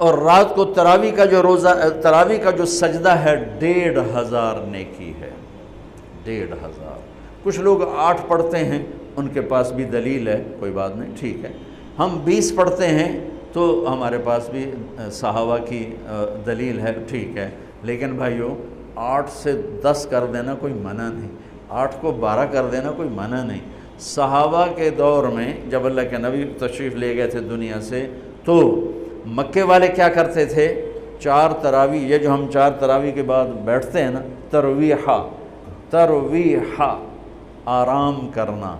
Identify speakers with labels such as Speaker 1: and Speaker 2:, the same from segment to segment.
Speaker 1: اور رات کو تراویح کا جو تراویح کا جو سجدہ ہے 1500 نیکی ہے، 1500۔ کچھ لوگ 8 پڑھتے ہیں، ان کے پاس بھی دلیل ہے، کوئی بات نہیں، ٹھیک ہے۔ ہم 20 پڑھتے ہیں تو ہمارے پاس بھی صحابہ کی دلیل ہے، ٹھیک ہے۔ لیکن بھائیو 8 سے 10 کر دینا کوئی منع نہیں، 8 کو 12 کر دینا کوئی منع نہیں۔ صحابہ کے دور میں جب اللہ کے نبی تشریف لے گئے تھے دنیا سے، تو مکے والے کیا کرتے تھے؟ 4 تراویح، یہ جو ہم 4 تراویح کے بعد بیٹھتے ہیں نا، ترویحہ آرام کرنا،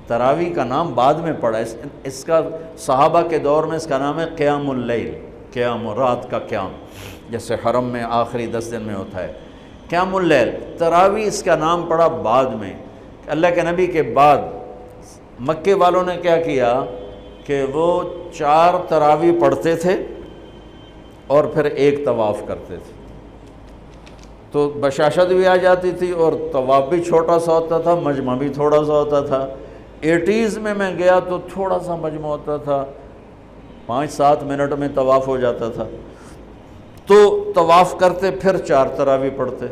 Speaker 1: تراویح کا نام بعد میں پڑا، اس کا صحابہ کے دور میں اس کا نام ہے قیام اللیل، قیام رات کا قیام، جیسے حرم میں آخری 10 دن میں ہوتا ہے قیام اللیل۔ تراویح اس کا نام پڑا بعد میں، اللہ کے نبی کے بعد مکے والوں نے کیا کیا کہ وہ 4 تراویح پڑھتے تھے اور پھر ایک طواف کرتے تھے، تو بشاشت بھی آ جاتی تھی اور طواف بھی چھوٹا سا ہوتا تھا، مجمع بھی تھوڑا سا ہوتا تھا۔ 80s میں گیا تو تھوڑا سا مجمع ہوتا تھا، 5-7 منٹ میں طواف ہو جاتا تھا، تو طواف کرتے پھر 4 تراویح پڑھتے،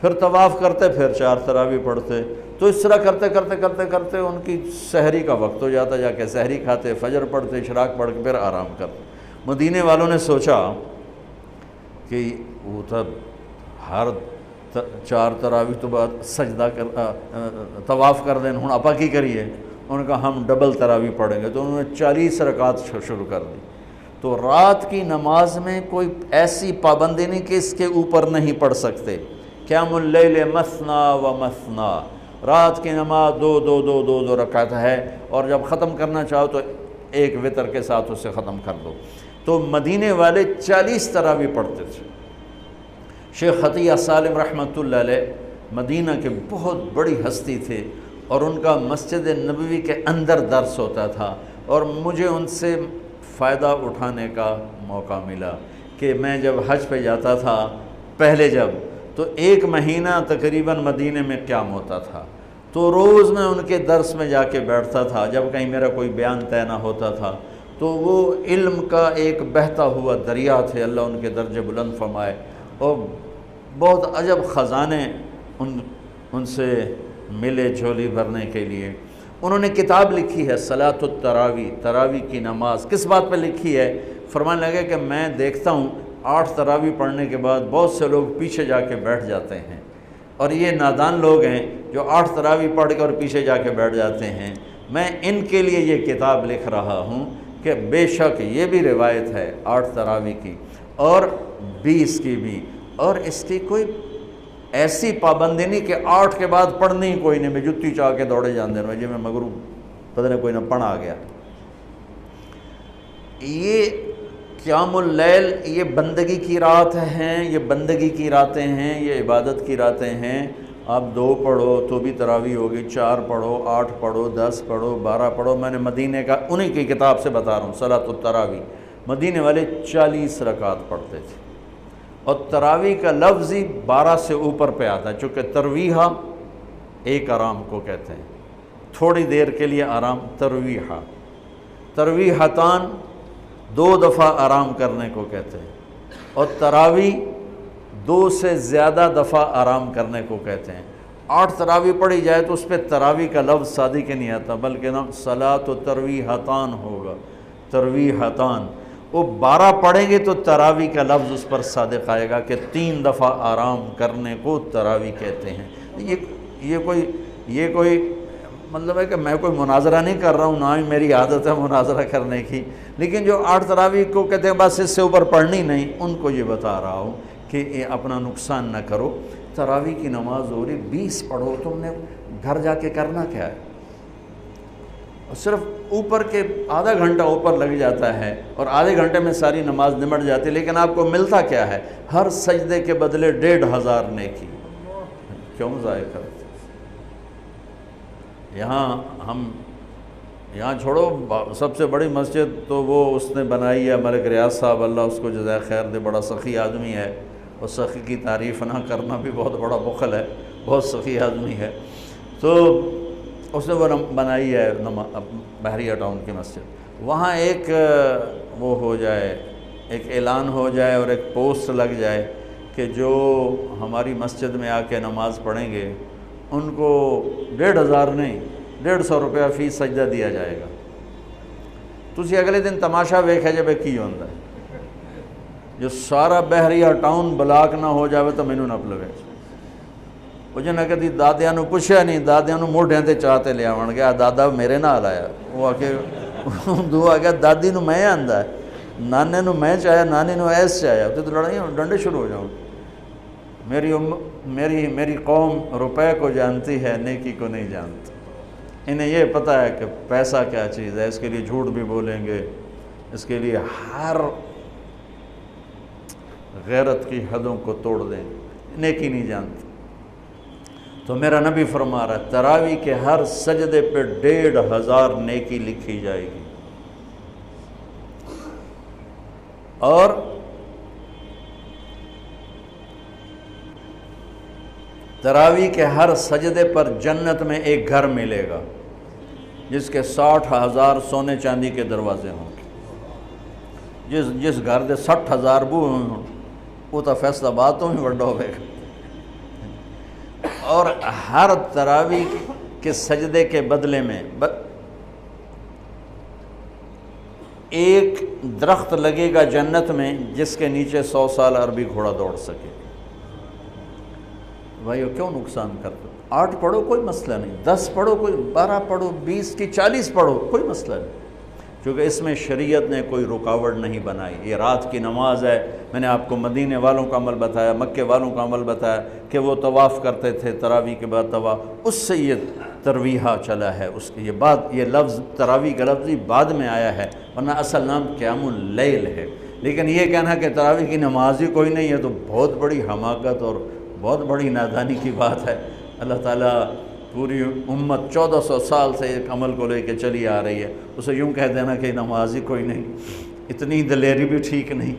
Speaker 1: پھر طواف کرتے پھر 4 تراویح پڑھتے، تو اس طرح کرتے کرتے کرتے کرتے ان کی سحری کا وقت ہو جاتا، جا کے سحری کھاتے، فجر پڑھتے، اشراق پڑھ کے پھر آرام کرتے۔ مدینے والوں نے سوچا کہ وہ تب ہر 4 تراویح تو بعد سجدہ طواف کر دیں، ہن اپا کی کریے؟ انہوں نے کہا ہم ڈبل تراویح پڑھیں گے، تو انہوں نے 40 رکعت شروع کر دی۔ تو رات کی نماز میں کوئی ایسی پابندی نہیں کہ اس کے اوپر نہیں پڑھ سکتے۔ قیام اللیل مثنا و مثنا، رات کی نماز 2 رکعت ہے، اور جب ختم کرنا چاہو تو ایک وتر کے ساتھ اسے ختم کر دو۔ تو مدینے والے 40 تراویح پڑھتے تھے۔ شیخ عطیہ سالم رحمۃ اللہ علیہ مدینہ کے بہت بڑی ہستی تھے، اور ان کا مسجد نبوی کے اندر درس ہوتا تھا، اور مجھے ان سے فائدہ اٹھانے کا موقع ملا کہ میں جب حج پہ جاتا تھا پہلے تو 1 مہینہ تقریباً مدینے میں قیام ہوتا تھا، تو روز میں ان کے درس میں جا کے بیٹھتا تھا۔ جب کہیں میرا کوئی بیان طے نہ ہوتا تھا تو وہ علم کا ایک بہتا ہوا دریا تھے، اللہ ان کے درجے بلند فرمائے، اور بہت عجب خزانے ان سے ملے جھولی بھرنے کے لیے۔ انہوں نے کتاب لکھی ہے صلاۃ التراویح، تراویح کی نماز۔ کس بات پہ لکھی ہے؟ فرمانے لگے کہ میں دیکھتا ہوں 8 تراویح پڑھنے کے بعد بہت سے لوگ پیچھے جا کے بیٹھ جاتے ہیں، اور یہ نادان لوگ ہیں جو 8 تراویح پڑھ کے اور پیچھے جا کے بیٹھ جاتے ہیں۔ میں ان کے لیے یہ کتاب لکھ رہا ہوں کہ بے شک یہ بھی روایت ہے 8 تراویح کی اور 20 کی بھی، اور اس کی کوئی ایسی پابندی نہیں کہ 8 کے بعد پڑھنی ہی کوئی نہیں، میں جتی چاہ کے دوڑے جان دینا جی میں مغروب پتہ نہیں کوئی نہ پڑھ آ گیا۔ یہ قیام اللیل یہ بندگی کی رات ہیں، یہ بندگی کی راتیں ہیں، یہ عبادت کی راتیں ہیں۔ آپ 2 پڑھو تو بھی تراویح ہوگی، 4 پڑھو، 8 پڑھو، 10 پڑھو، 12 پڑھو۔ میں نے مدینے کا انہی کی کتاب سے بتا رہا ہوں صلاۃ التراویح، مدینے والے 40 رکعت پڑھتے تھے، اور تراویح کا لفظ ہی 12 سے اوپر پہ آتا ہے، چونکہ ترویحہ ایک آرام کو کہتے ہیں، تھوڑی دیر کے لیے آرام، ترویحہ، ترویحتان 2 دفعہ آرام کرنے کو کہتے ہیں، اور تراویح 2 سے زیادہ دفعہ آرام کرنے کو کہتے ہیں۔ 8 تراویح پڑھی جائے تو اس پہ تراویح کا لفظ صادق کے نہیں آتا، بلکہ نام صلاۃ و ترویحتان ہوگا، ترویحتان۔ وہ 12 پڑھیں گے تو تراویح کا لفظ اس پر صادق آئے گا کہ 3 دفعہ آرام کرنے کو تراویح کہتے ہیں۔ یہ کوئی مطلب ہے کہ میں کوئی مناظرہ نہیں کر رہا ہوں، نہ ہی میری عادت ہے مناظرہ کرنے کی، لیکن جو 8 تراویح کو کہتے ہیں بس اس سے اوپر پڑھنی نہیں، ان کو یہ بتا رہا ہوں کہ یہ اپنا نقصان نہ کرو۔ تراویح کی نماز ہو رہی 20 پڑھو، تم نے گھر جا کے کرنا کیا ہے؟ صرف اوپر کے آدھا گھنٹہ اوپر لگ جاتا ہے اور آدھے گھنٹے میں ساری نماز نمٹ جاتی ہے، لیکن آپ کو ملتا کیا ہے؟ ہر سجدے کے بدلے 1500 نیکی۔ کیوں ضائع کرتے؟ یہاں چھوڑو، سب سے بڑی مسجد تو وہ اس نے بنائی ہے ملک ریاض صاحب، اللہ اس کو جزائے خیر دے، بڑا سخی آدمی ہے، اور سخی کی تعریف نہ کرنا بھی بہت بڑا بخل ہے، بہت سخی آدمی ہے۔ تو اس نے وہ بنائی ہے بحریہ ٹاؤن کی مسجد، وہاں ایک وہ ہو جائے ایک اعلان ہو جائے اور ایک پوسٹ لگ جائے کہ جو ہماری مسجد میں آ کے نماز پڑھیں گے ان کو 1500 نہیں 150 روپیہ فی سجدہ دیا جائے گا. تسی اگلے دن تماشا ویکھے جے کی ہوندا ہے. جو سارا بحریہ ٹاؤن بلاک نہ ہو جاوے تو مینوں نہ پلوے. وہ جنہیں کدی دادیاں نو پوچھیا نہیں، دادیاں نو موڈیاں تے چاہتے لے آون گیا دادا میرے نال آیا. وہ آ کے دو آ گیا دادی نو میں آندا ہے، نانے نو میں چاہیا، نانی نو ایس چاہیا. تو لڑائیاں ڈنڈے شروع ہو جاؤں. میری قوم روپے کو جانتی ہے، نیکی کو نہیں جانتی. انہیں یہ پتہ ہے کہ پیسہ کیا چیز ہے، اس کے لیے جھوٹ بھی بولیں گے، اس کے لیے ہر غیرت کی حدوں کو توڑ دیں. نیکی نہیں جانتی. تو میرا نبی فرما رہا ہے تراویح کے ہر سجدے پہ 1500 نیکی لکھی جائے گی. اور تراویح کے ہر سجدے پر جنت میں ایک گھر ملے گا جس کے 60,000 سونے چاندی کے دروازے ہوں گے. جس گھر دے 60,000 بو ہوں وہ تو فیصلہ آباد تو ہی وڈا ہوئے گا. اور ہر تراویح کے سجدے کے بدلے میں ایک درخت لگے گا جنت میں جس کے نیچے 100 سال عربی گھوڑا دوڑ سکے. بھائیو کیوں نقصان کرتے؟ 8 پڑھو کوئی مسئلہ نہیں، 10 پڑھو کوئی 12 پڑھو 20 کی 40 پڑھو کوئی مسئلہ نہیں، کیونکہ اس میں شریعت نے کوئی رکاوٹ نہیں بنائی. یہ رات کی نماز ہے. میں نے آپ کو مدینے والوں کا عمل بتایا، مکے والوں کا عمل بتایا کہ وہ طواف کرتے تھے تراویح کے بعد طواف. اس سے یہ ترویحہ چلا ہے. اس کے یہ لفظ تراویح کا لفظ بعد میں آیا ہے، ورنہ اصل نام قیام اللیل ہے. لیکن یہ کہنا کہ تراویح کی نماز ہی کوئی نہیں ہے تو بہت بڑی حماقت اور بہت بڑی نادانی کی بات ہے. اللہ تعالیٰ پوری امت 1400 سال سے ایک عمل کو لے کے چلی آ رہی ہے، اسے یوں کہہ دینا کہ نماز ہی کوئی نہیں. اتنی دلیری بھی ٹھیک نہیں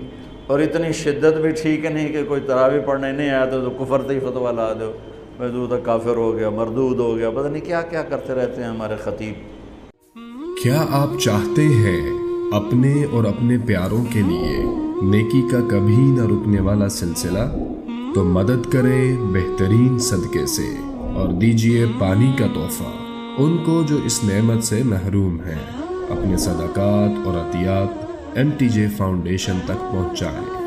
Speaker 1: اور اتنی شدت بھی ٹھیک نہیں کہ کوئی تراویح پڑھنے نہیں آیا تو کفر تے ہی فتویٰ لا دو، تو تک کافر ہو گیا، مردود ہو گیا، پتہ نہیں کیا کیا کرتے رہتے ہیں ہمارے خطیب.
Speaker 2: کیا آپ چاہتے ہیں اپنے اور اپنے پیاروں کے لیے نیکی کا کبھی نہ رکنے والا سلسلہ؟ تو مدد کریں بہترین صدقے سے اور دیجئے پانی کا تحفہ ان کو جو اس نعمت سے محروم ہیں. اپنے صدقات اور عطیات MTJ فاؤنڈیشن تک پہنچائیں.